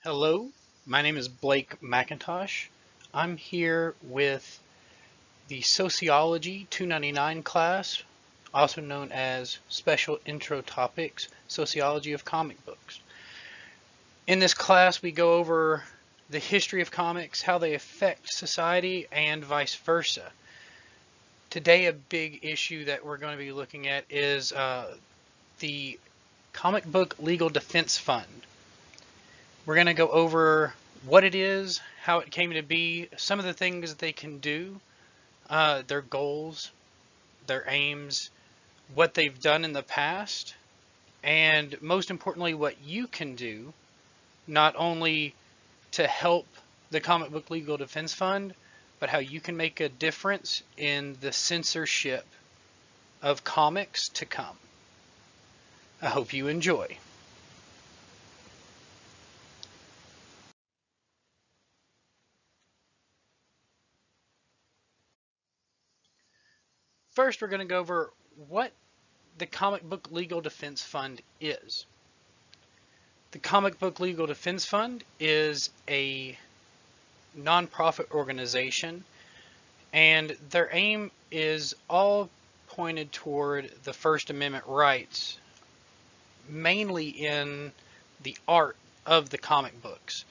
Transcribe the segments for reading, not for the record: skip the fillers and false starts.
Hello, my name is Blake McIntosh. I'm here with the Sociology 299 class, also known as Special Intro Topics, Sociology of Comic Books. In this class, we go over the history of comics, how they affect society, and vice versa. Today, a big issue that we're going to be looking at is the Comic Book Legal Defense Fund. We're going to go over what it is, how it came to be, some of the things that they can do, their goals, their aims, what they've done in the past, and most importantly, what you can do, not only to help the Comic Book Legal Defense Fund, but how you can make a difference in the censorship of comics to come. I hope you enjoy. First, we're going to go over what the Comic Book Legal Defense Fund is. The Comic Book Legal Defense Fund is a nonprofit organization, and their aim is all pointed toward the First Amendment rights, mainly in the art of the comic books.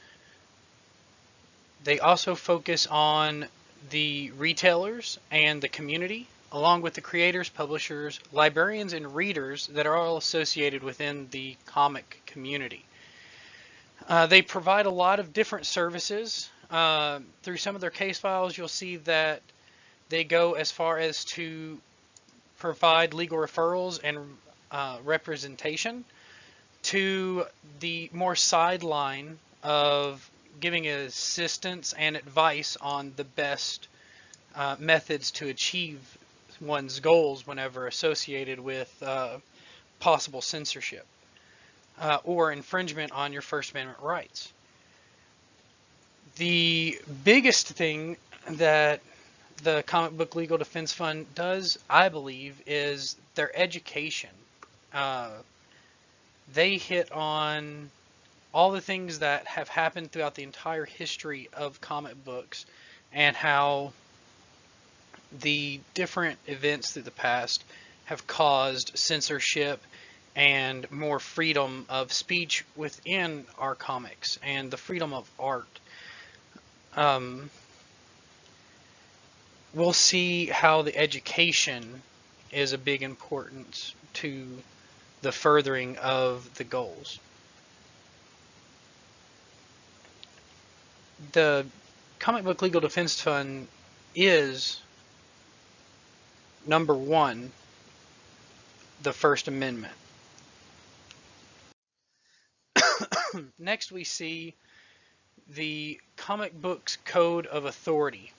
They also focus on the retailers and the community, along with the creators, publishers, librarians, and readers that are all associated within the comic community. They provide a lot of different services. Through some of their case files, you'll see that they go as far as to provide legal referrals and representation, to the more sideline of giving assistance and advice on the best methods to achieve one's goals whenever associated with possible censorship or infringement on your First Amendment rights. The biggest thing that the Comic Book Legal Defense Fund does, I believe, is their education. They hit on all the things that have happened throughout the entire history of comic books and how the different events through the past have caused censorship and more freedom of speech within our comics and the freedom of art. We'll see how the education is a big importance to the furthering of the goals. The Comic Book Legal Defense Fund is, number one, the First Amendment. Next, we see the Comic Books Code of Authority.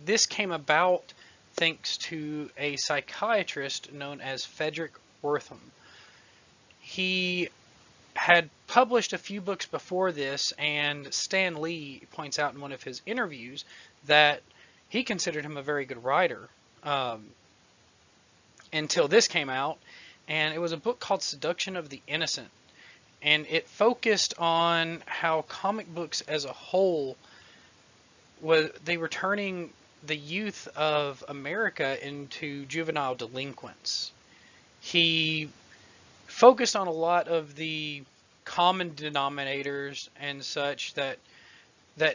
This came about thanks to a psychiatrist known as Frederick Wortham. He had published a few books before this, and Stan Lee points out in one of his interviews that he considered him a very good writer until this came out, and it was a book called Seduction of the Innocent, and it focused on how comic books as a whole they were turning the youth of America into juvenile delinquents. He focused on a lot of the common denominators and such that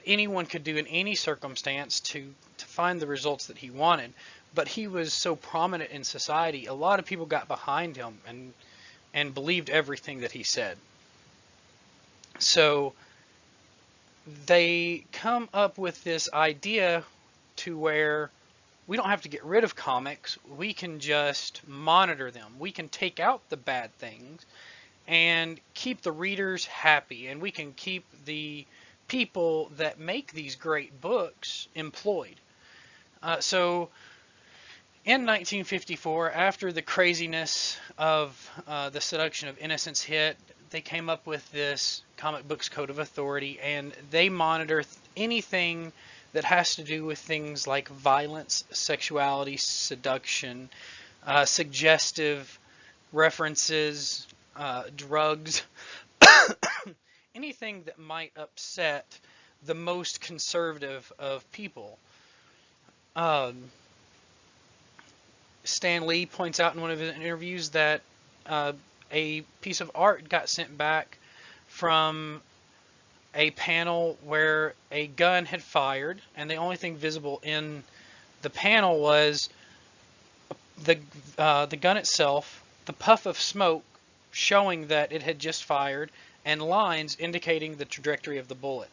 anyone could do in any circumstance to find the results that he wanted. But he was so prominent in society, a lot of people got behind him and believed everything that he said. So they come up with this idea to where we don't have to get rid of comics, we can just monitor them. We can take out the bad things and keep the readers happy, and we can keep the people that make these great books employed. So in 1954, after the craziness of the Seduction of Innocence hit, they came up with this Comic Books Code of Authority, and they monitor anything that has to do with things like violence, sexuality, seduction, suggestive references, drugs, anything that might upset the most conservative of people. Um, Stan Lee points out in one of his interviews that a piece of art got sent back from a panel where a gun had fired, and the only thing visible in the panel was the gun itself, the puff of smoke showing that it had just fired, and lines indicating the trajectory of the bullet.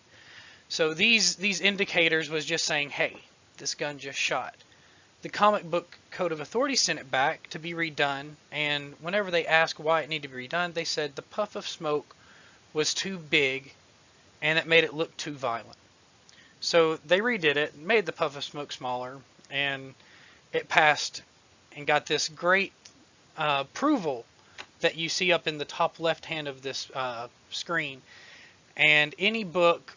So these indicators was just saying, hey, this gun just shot. The comic book code of authority sent it back to be redone, and whenever they asked why it needed to be redone, they said the puff of smoke was too big and it made it look too violent. So they redid it, made the puff of smoke smaller, and it passed and got this great approval that you see up in the top left hand of this screen. And any book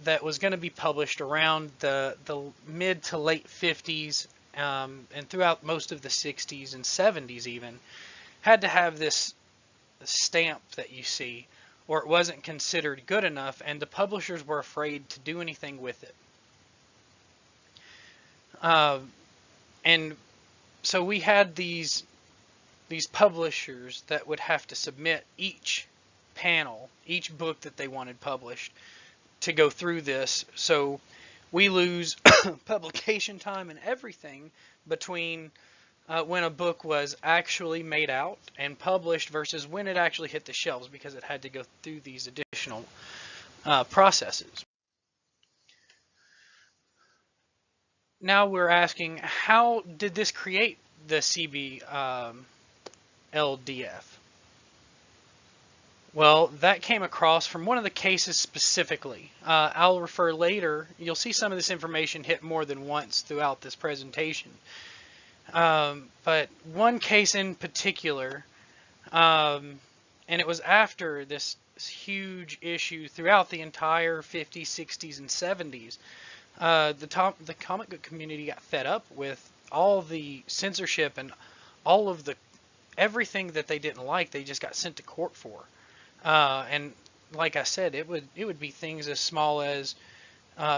that was going to be published around the mid to late 50s and throughout most of the 60s and 70s even, had to have this stamp that you see, or it wasn't considered good enough, and the publishers were afraid to do anything with it. And so we had these publishers that would have to submit each panel, each book that they wanted published, to go through this. So we lose publication time and everything between when a book was actually made out and published versus when it actually hit the shelves, because it had to go through these additional processes. Now we're asking, how did this create the CBLDF? Well, that came across from one of the cases specifically. I'll refer later. You'll see some of this information hit more than once throughout this presentation. But one case in particular, and it was after this huge issue throughout the entire 50s, 60s, and 70s. The comic book community got fed up with all the censorship and all of everything that they didn't like. They just got sent to court for. And like I said, it would be things as small as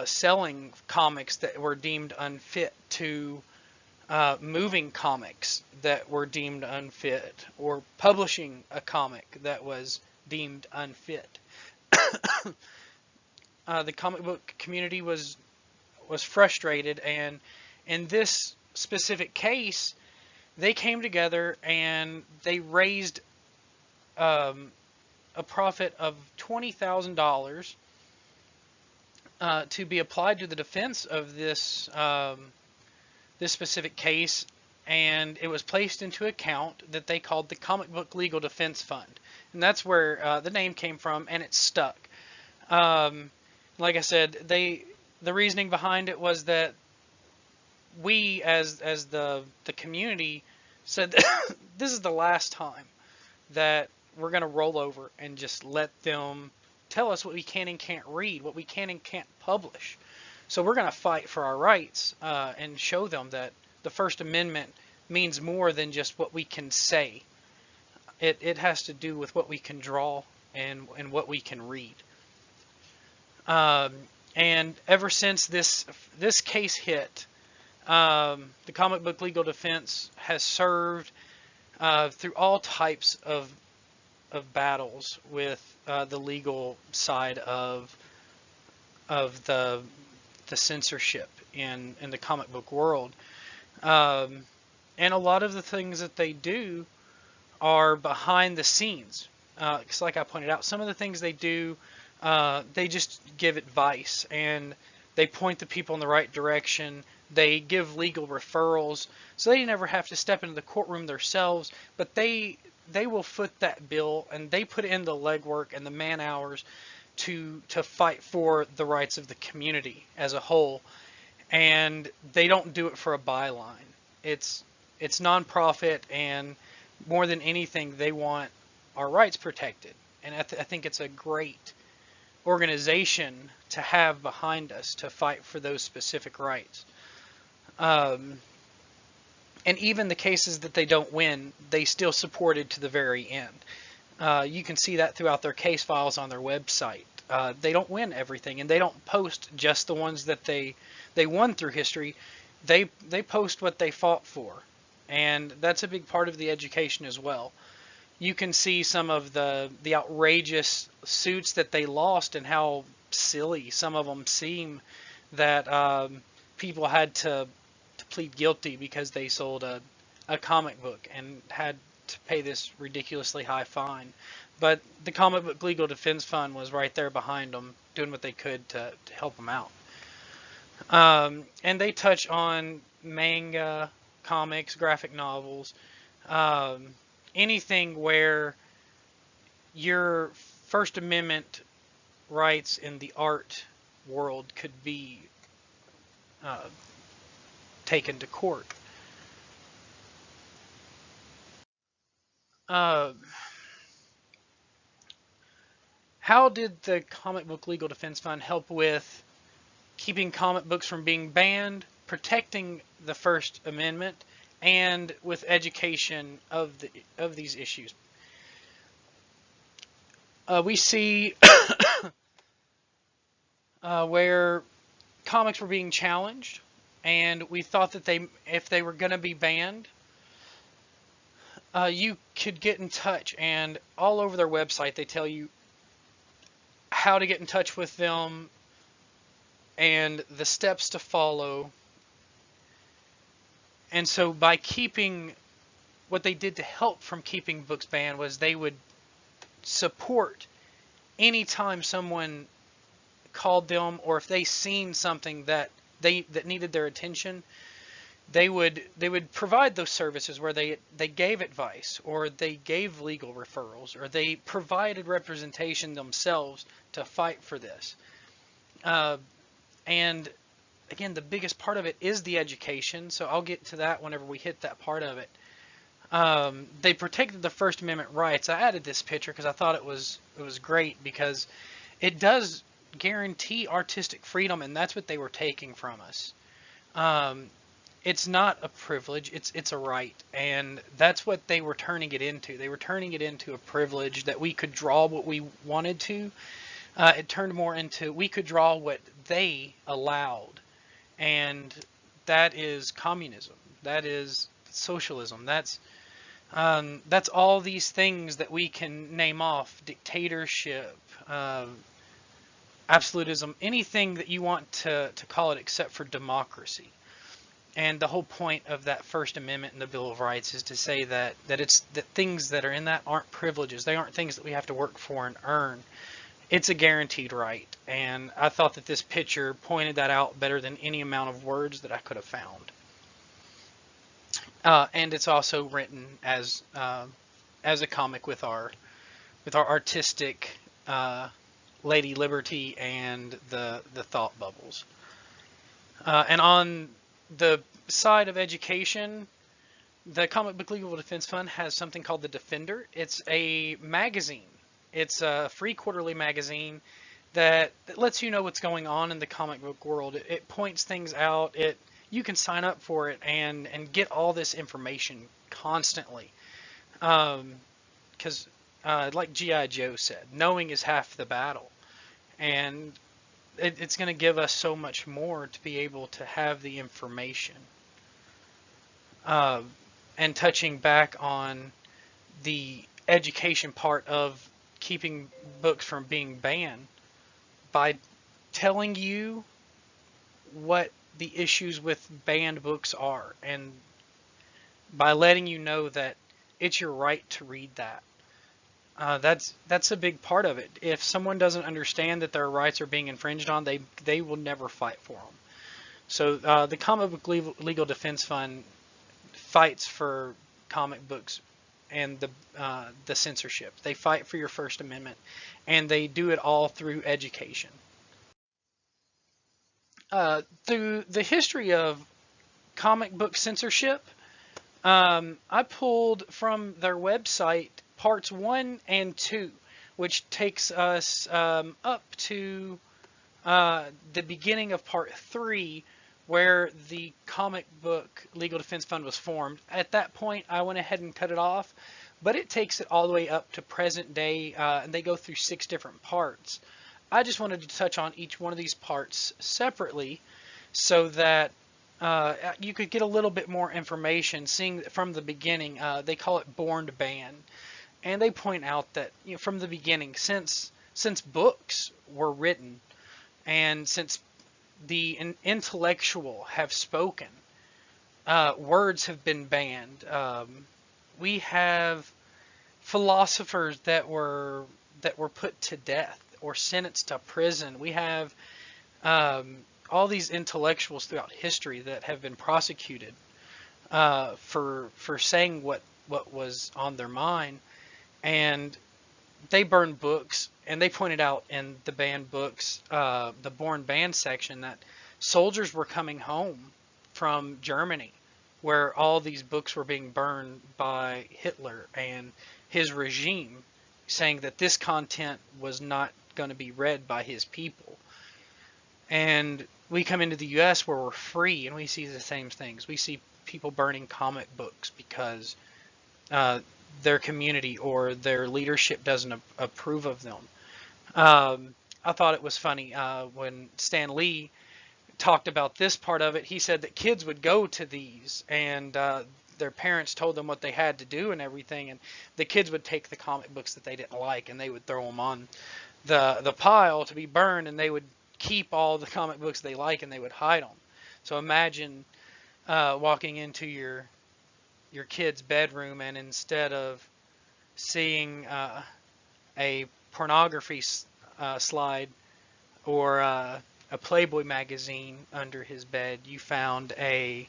selling comics that were deemed unfit, to moving comics that were deemed unfit, or publishing a comic that was deemed unfit. The comic book community was frustrated, and in this specific case, they came together and they raised a profit of $20,000 to be applied to the defense of this this specific case, and it was placed into an account that they called the Comic Book Legal Defense Fund, and that's where the name came from, and it stuck. Like I said, the reasoning behind it was that we, as the community, said that this is the last time that we're going to roll over and just let them tell us what we can and can't read, what we can and can't publish. So we're going to fight for our rights and show them that the First Amendment means more than just what we can say. It has to do with what we can draw and what we can read. And ever since this case hit, the Comic Book Legal Defense has served through all types of battles with the legal side of the censorship in the comic book world. And a lot of the things that they do are behind the scenes. Because like I pointed out, some of the things they do, they just give advice and they point the people in the right direction. They give legal referrals, so they never have to step into the courtroom themselves, but they will foot that bill, and they put in the legwork and the man hours to fight for the rights of the community as a whole. And they don't do it for a byline. It's nonprofit, and more than anything, they want our rights protected. And I think it's a great organization to have behind us to fight for those specific rights. And even the cases that they don't win, they still supported to the very end. You can see that throughout their case files on their website. They don't win everything, and they don't post just the ones that they won through history. They post what they fought for, and that's a big part of the education as well. You can see some of the outrageous suits that they lost and how silly some of them seem, that people had to plead guilty because they sold a comic book and had to pay this ridiculously high fine. But the Comic Book Legal Defense Fund was right there behind them, doing what they could to help them out. And they touch on manga, comics, graphic novels, um, anything where your First Amendment rights in the art world could be uh, taken to court. Uh, how did the Comic Book Legal Defense Fund help with keeping comic books from being banned, protecting the First Amendment, and with education of these issues? We see where comics were being challenged, and we thought that if they were going to be banned, you could get in touch, and all over their website they tell you how to get in touch with them and the steps to follow. And so by keeping, what they did to help from keeping books banned was they would support anytime someone called them, or if they seen something that needed their attention, they would provide those services where they gave advice, or they gave legal referrals, or they provided representation themselves to fight for this. And again, the biggest part of it is the education, so I'll get to that whenever we hit that part of it. They protected the First Amendment rights. I added this picture because I thought it was great, because it does guarantee artistic freedom, and that's what they were taking from us. It's not a privilege, it's a right, and that's what they were turning it into. They were turning it into a privilege that we could draw what we wanted to. It turned more into we could draw what they allowed, and that is communism. That is socialism. That's all these things that we can name off: dictatorship, absolutism, anything that you want to call it, except for democracy. And the whole point of that First Amendment and the Bill of Rights is to say that things that are in that aren't privileges. They aren't things that we have to work for and earn. It's a guaranteed right. And I thought that this picture pointed that out better than any amount of words that I could have found. And it's also written as a comic with our artistic Lady Liberty and the thought bubbles. And on the side of education, the Comic Book Legal Defense Fund has something called the Defender. It's a magazine. It's a free quarterly magazine that lets you know what's going on in the comic book world. It points things out. You can sign up for it and get all this information constantly. Because like G.I. Joe said, knowing is half the battle. And it's going to give us so much more to be able to have the information. And touching back on the education part of keeping books from being banned, by telling you what the issues with banned books are, and by letting you know that it's your right to read that. That's a big part of it. If someone doesn't understand that their rights are being infringed on, they will never fight for them. So the Comic Book Legal Defense Fund fights for comic books and the censorship. They fight for your First Amendment, and they do it all through education. Through the history of comic book censorship, I pulled from their website parts 1 and 2, which takes us up to the beginning of part 3, where the Comic Book Legal Defense Fund was formed. At that point, I went ahead and cut it off, but it takes it all the way up to present day, and they go through 6 different parts. I just wanted to touch on each one of these parts separately so that you could get a little bit more information. Seeing from the beginning, they call it born to ban, and they point out that from the beginning, since books were written and since the intellectual have spoken, words have been banned. We have philosophers that were put to death or sentenced to prison. We have all these intellectuals throughout history that have been prosecuted for saying what was on their mind, and they burned books. And they pointed out in the banned books, the born banned section, that soldiers were coming home from Germany, where all these books were being burned by Hitler and his regime, saying that this content was not going to be read by his people. And we come into the US where we're free, and we see the same things. We see people burning comic books because their community or their leadership doesn't approve of them. I thought it was funny when Stan Lee talked about this part of it. He said that kids would go to these, and their parents told them what they had to do and everything, and the kids would take the comic books that they didn't like and they would throw them on the pile to be burned, and they would keep all the comic books they like and they would hide them. So imagine walking into your kid's bedroom, and instead of seeing a pornography slide or a Playboy magazine under his bed, you found a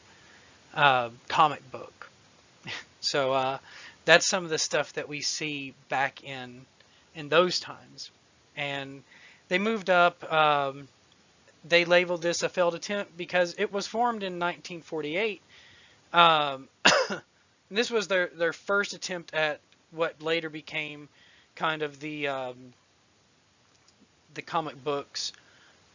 comic book. So that's some of the stuff that we see back in those times. And they moved up. They labeled this a failed attempt because it was formed in 1948. This was their first attempt at what later became kind of the comic books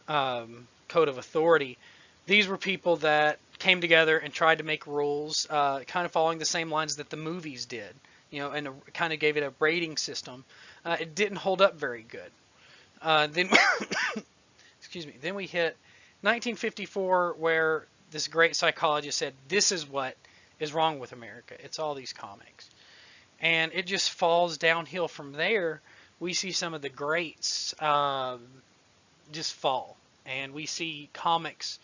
code of authority. These were people that came together and tried to make rules, kind of following the same lines that the movies did, and kind of gave it a rating system. It didn't hold up very good. Then, excuse me. Then we hit 1954, where this great psychologist said, "This is what is wrong with America. It's all these comics," and it just falls downhill from there. We see some of the greats just fall, and we see comics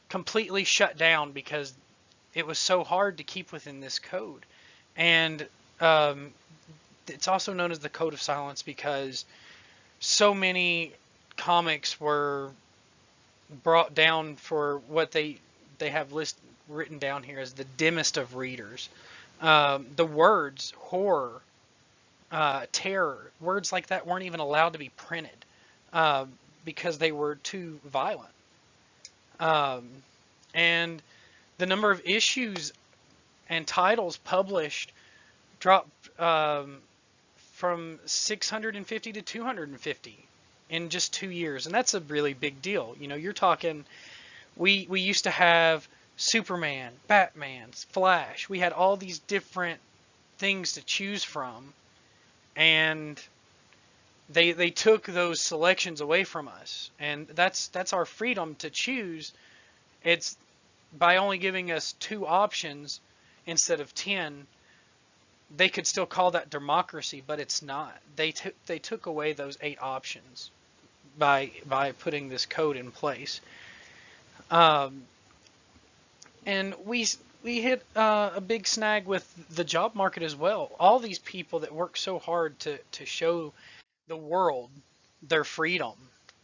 completely shut down because it was so hard to keep within this code. And it's also known as the Code of Silence because so many comics were brought down for what they have written down here as the dimmest of readers. The words horror, terror, words like that weren't even allowed to be printed because they were too violent. And the number of issues and titles published dropped from 650 to 250 in just 2 years, and that's a really big deal. You're talking, we used to have Superman, Batman, Flash. We had all these different things to choose from, and they took those selections away from us, and that's our freedom to choose. It's by only giving us 2 options instead of 10. They could still call that democracy, but it's not. They took away those 8 options by putting this code in place. And we hit a big snag with the job market as well. All these people that work so hard to show the world their freedom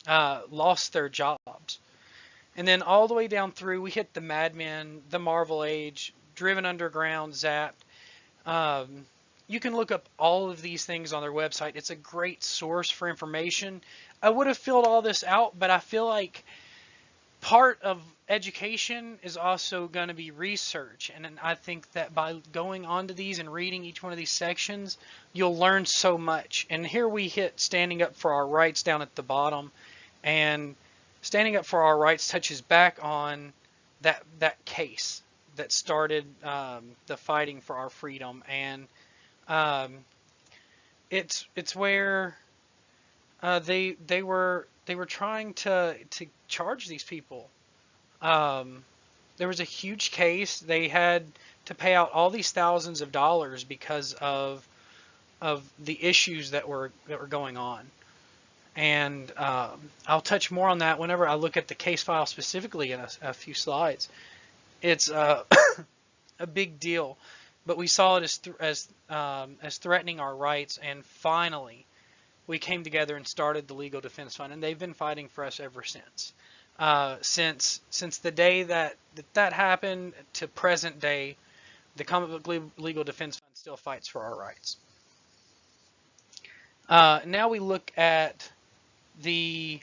lost their jobs. And then all the way down through, we hit the Mad Men, the Marvel Age, Driven Underground, Zapped. You can look up all of these things on their website. It's a great source for information. I would have filled all this out, but I feel like part of education is also going to be research. And I think that by going onto these and reading each one of these sections, you'll learn so much. And here we hit standing up for our rights down at the bottom. And standing up for our rights touches back on that case that started the fighting for our freedom. And Um, it's where they were trying to charge these people. Um, there was a huge case. They had to pay out all these thousands of dollars because of the issues that were going on. And I'll touch more on that whenever I look at the case file specifically in a few slides. It's a big deal, but we saw it as threatening our rights, and finally we came together and started the Legal Defense Fund, and they've been fighting for us ever since. Since the day that happened to present day, the Comic Book Legal Defense Fund still fights for our rights. Now we look at the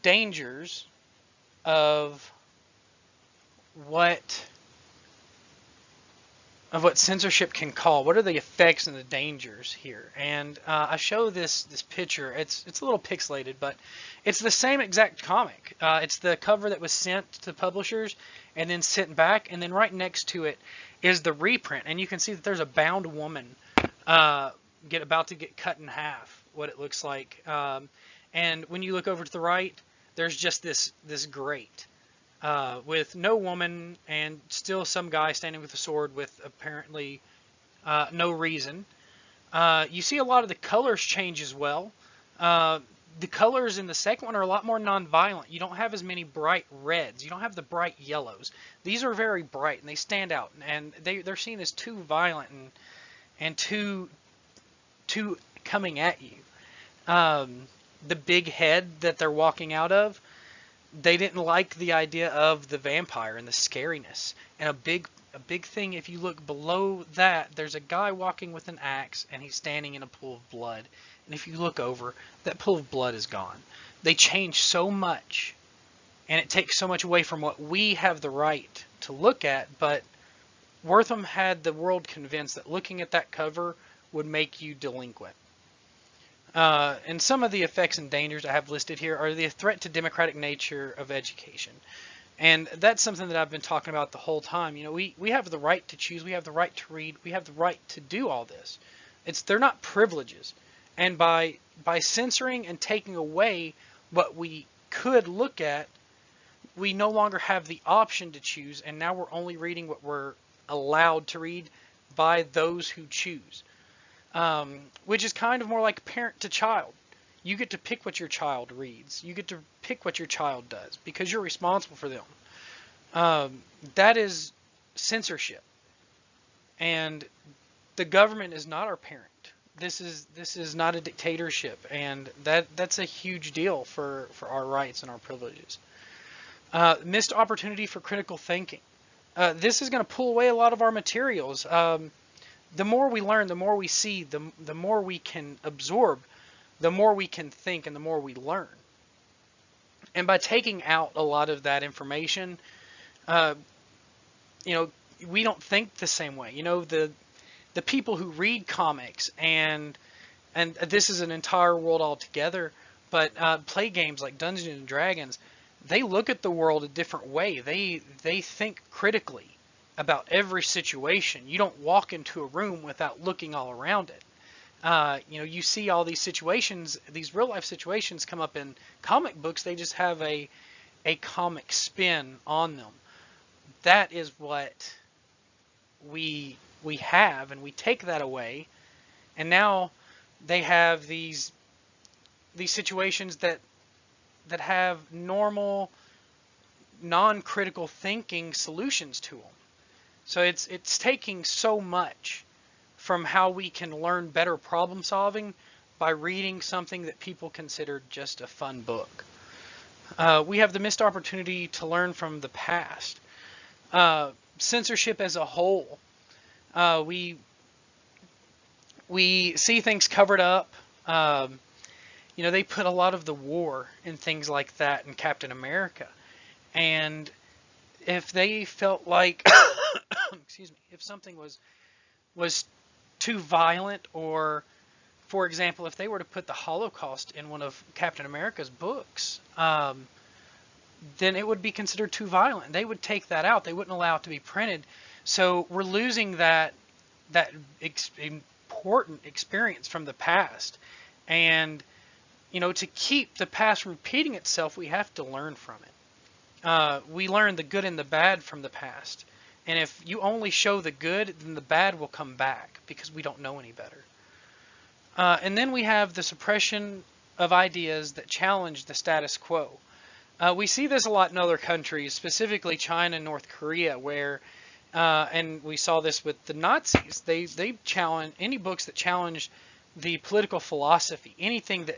dangers of what censorship can cause. What are the effects and the dangers here? And I show this picture. It's a little pixelated, but it's the same exact comic. It's the cover that was sent to publishers and then sent back, and then right next to it is the reprint, and you can see that there's a bound woman about to get cut in half. What it looks like, and when you look over to the right, there's just this grate. With no woman and still some guy standing with a sword with apparently no reason. You see a lot of the colors change as well. The colors in the second one are a lot more non-violent. You don't have as many bright reds. You don't have the bright yellows. These are very bright and they stand out, and they're seen as too violent and too coming at you. The big head that they're walking out of, they didn't like the idea of the vampire and the scariness. And a big thing, if you look below that, there's a guy walking with an axe and he's standing in a pool of blood. And if you look over, that pool of blood is gone. They change so much, and it takes so much away from what we have the right to look at. But Wortham had the world convinced that looking at that cover would make you delinquent. And some of the effects and dangers I have listed here are the threat to democratic nature of education. And that's something that I've been talking about the whole time. You know, we have the right to choose, we have the right to read, we have the right to do all this. They're not privileges. And by censoring and taking away what we could look at, we no longer have the option to choose, and now we're only reading what we're allowed to read by those who choose. Which is kind of more like parent to child. You get to pick what your child reads. You get to pick what your child does because you're responsible for them. That is censorship. And the government is not our parent. This is not a dictatorship, and that's a huge deal for our rights and our privileges. Missed opportunity for critical thinking. This is going to pull away a lot of our materials. The more we learn, the more we see, the more we can absorb, the more we can think, and the more we learn. And by taking out a lot of that information, we don't think the same way. You know, the people who read comics and this is an entire world altogether, but play games like Dungeons and Dragons, they look at the world a different way. They think critically about every situation. You don't walk into a room without looking all around it. You see all these situations, these real life situations come up in comic books. They just have a comic spin on them. That is what we have, and we take that away, and now they have these situations that have normal, non-critical thinking solutions to them. So it's taking so much from how we can learn better problem solving by reading something that people considered just a fun book. We have the missed opportunity to learn from the past. Censorship as a whole. We see things covered up. They put a lot of the war and things like that in Captain America. And if they felt like, excuse me, if something was too violent, or, for example, if they were to put the Holocaust in one of Captain America's books, then it would be considered too violent. They would take that out. They wouldn't allow it to be printed. So we're losing that important experience from the past. And, to keep the past from repeating itself, we have to learn from it. We learn the good and the bad from the past. And if you only show the good, then the bad will come back because we don't know any better. And then we have the suppression of ideas that challenge the status quo. We see this a lot in other countries, specifically China and North Korea, where, and we saw this with the Nazis, they challenge any books that challenge the political philosophy, anything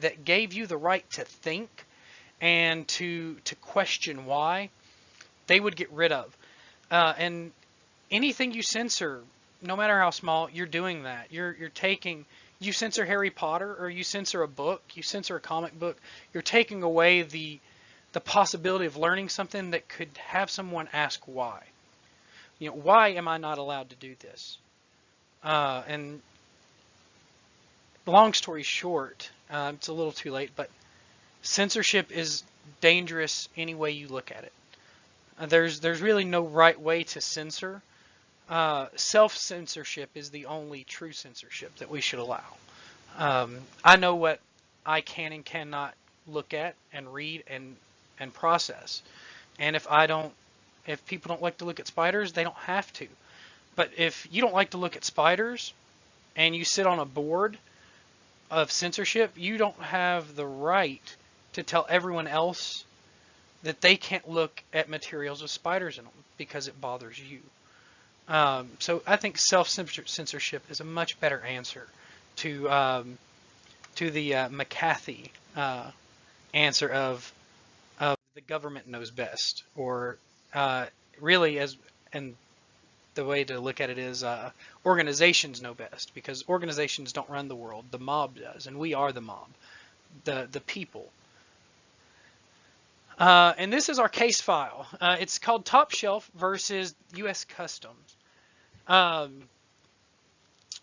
that gave you the right to think and to question why, they would get rid of. And anything you censor, no matter how small, you're doing that. You censor Harry Potter, or you censor a book, you censor a comic book, you're taking away the possibility of learning something that could have someone ask why. Why am I not allowed to do this? And long story short, it's a little too late, but censorship is dangerous any way you look at it. There's really no right way to censor. Self-censorship is the only true censorship that we should allow. I know what I can and cannot look at and read and process. And if people don't like to look at spiders, they don't have to. But if you don't like to look at spiders and you sit on a board of censorship, you don't have the right to tell everyone else that they can't look at materials with spiders in them because it bothers you. So I think self-censorship is a much better answer to the McCarthy answer of the government knows best, or really, and the way to look at it is organizations know best, because organizations don't run the world, the mob does, and we are the mob, the people. And this is our case file. It's called Top Shelf versus U.S. Customs.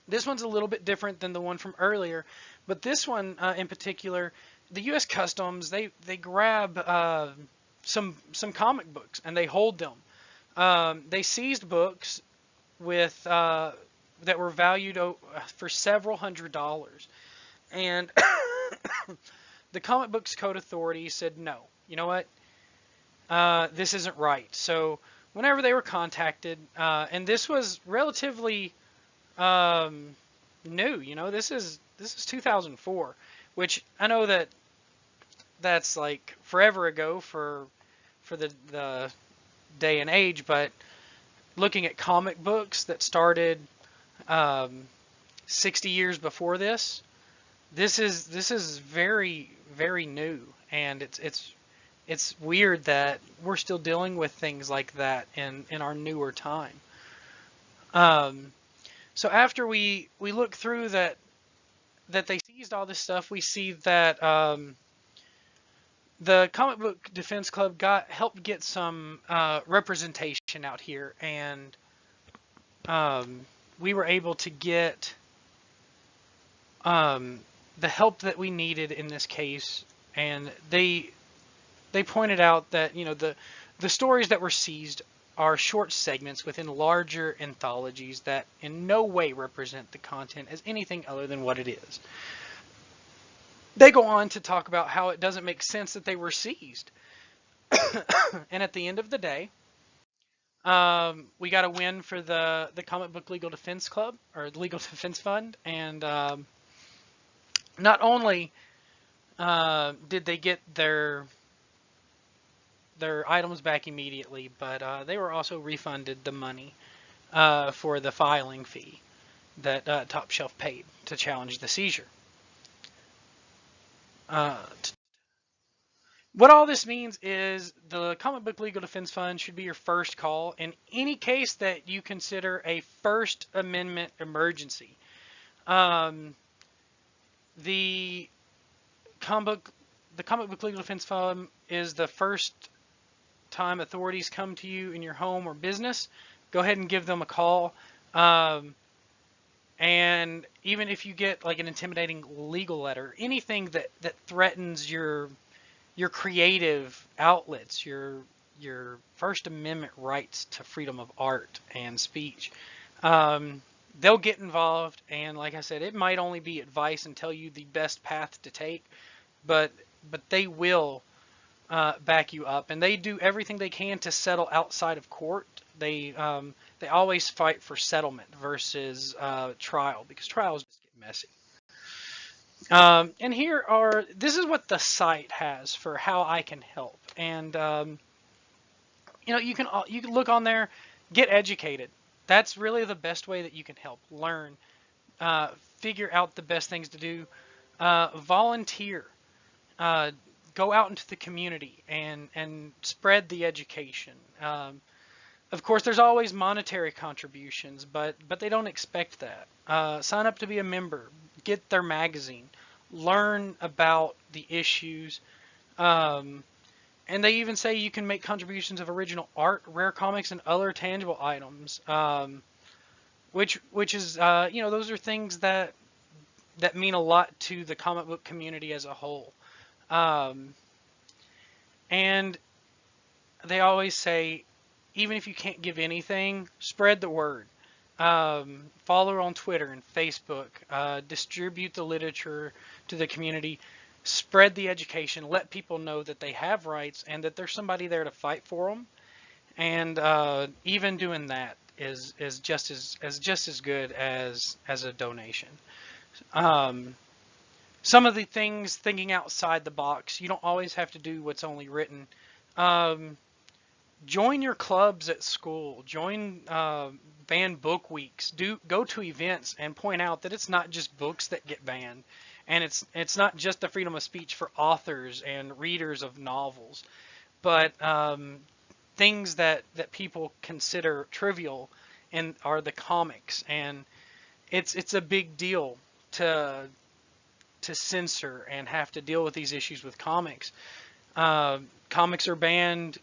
This one's a little bit different than the one from earlier, but this one in particular, the U.S. Customs, they grab some comic books and they hold them. They seized books with that were valued for several $100s, and the Comic Books Code Authority said, no, you know what, this isn't right. So whenever they were contacted, and this was relatively new, this is 2004, which I know that's like forever ago for the day and age, but looking at comic books that started 60 years before this is very, very new, and it's weird that we're still dealing with things like that in our newer time. So after we look through that they seized all this stuff, we see that the Comic Book Defense Club helped get some representation out here, and we were able to get the help that we needed in this case. And they pointed out that the stories that were seized are short segments within larger anthologies that in no way represent the content as anything other than what it is. They go on to talk about how it doesn't make sense that they were seized. And at the end of the day, we got a win for the Comic Book Legal Defense Club, or the Legal Defense Fund, and not only did they get their items back immediately, but they were also refunded the money for the filing fee that Top Shelf paid to challenge the seizure. What all this means is the Comic Book Legal Defense Fund should be your first call in any case that you consider a First Amendment emergency. The Comic Book Legal Defense Fund is the first time authorities come to you in your home or business. Go ahead and give them a call. And even if you get like an intimidating legal letter, anything that threatens your creative outlets, your First Amendment rights to freedom of art and speech, they'll get involved, and like I said, it might only be advice and tell you the best path to take, but they will back you up, and they do everything they can to settle outside of court. They always fight for settlement versus trial, because trials just get messy. And this is what the site has for how I can help. And you can look on there, get educated. That's really the best way that you can help. Learn, figure out the best things to do. Volunteer. Go out into the community and spread the education. Of course, there's always monetary contributions, but they don't expect that. Sign up to be a member. Get their magazine. Learn about the issues. And they even say you can make contributions of original art, rare comics, and other tangible items. Which is those are things that mean a lot to the comic book community as a whole. And they always say, even if you can't give anything, spread the word. Follow her on Twitter and Facebook. Distribute the literature to the community. Spread the education. Let people know that they have rights and that there's somebody there to fight for them. And even doing that is just as good as a donation. Some of the things, thinking outside the box. You don't always have to do what's only written. Join your clubs at school. Join banned book weeks. Go to events and point out that it's not just books that get banned, and it's not just the freedom of speech for authors and readers of novels, but things that people consider trivial and are the comics, and it's a big deal to censor and have to deal with these issues with comics. Comics are banned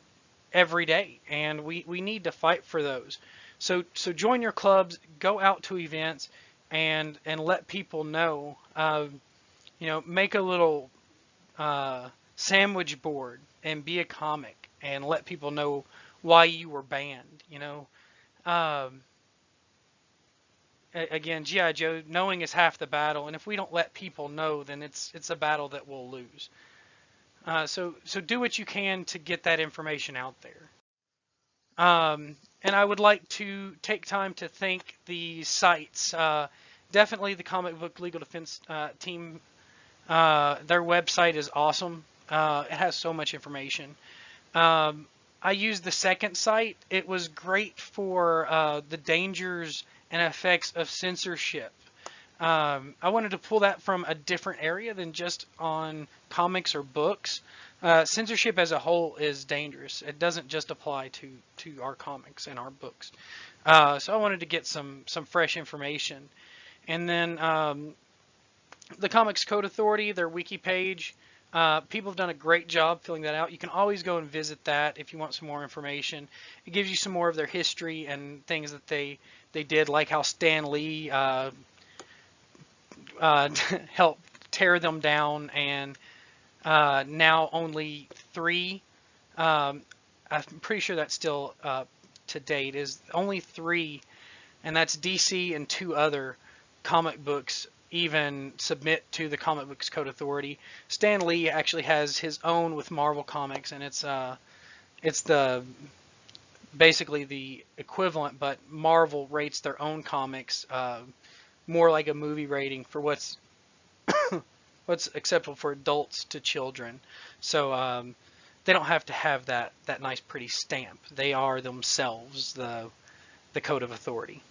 every day, and we need to fight for those. So join your clubs, go out to events, and let people know. Make a little sandwich board and be a comic and let people know why you were banned. Again, G.I. Joe, knowing is half the battle, and if we don't let people know, then it's a battle that we'll lose. So do what you can to get that information out there. And I would like to take time to thank the sites. Definitely the Comic Book Legal Defense team. Their website is awesome. It has so much information. I used the second site. It was great for the dangers and effects of censorship. I wanted to pull that from a different area than just on comics or books. Censorship as a whole is dangerous. It doesn't just apply to our comics and our books. So I wanted to get some fresh information. And then the Comics Code Authority, their wiki page, people have done a great job filling that out. You can always go and visit that if you want some more information. It gives you some more of their history and things that they did, like how Stan Lee helped tear them down, and now only 3. I'm pretty sure that's still to date, is only 3, and that's DC and 2 other comic books even submit to the Comic Books Code Authority. Stan Lee actually has his own with Marvel Comics, and it's basically the equivalent, but Marvel rates their own comics more like a movie rating for what's acceptable for adults to children. So they don't have to have that nice pretty stamp. They are themselves the code of authority.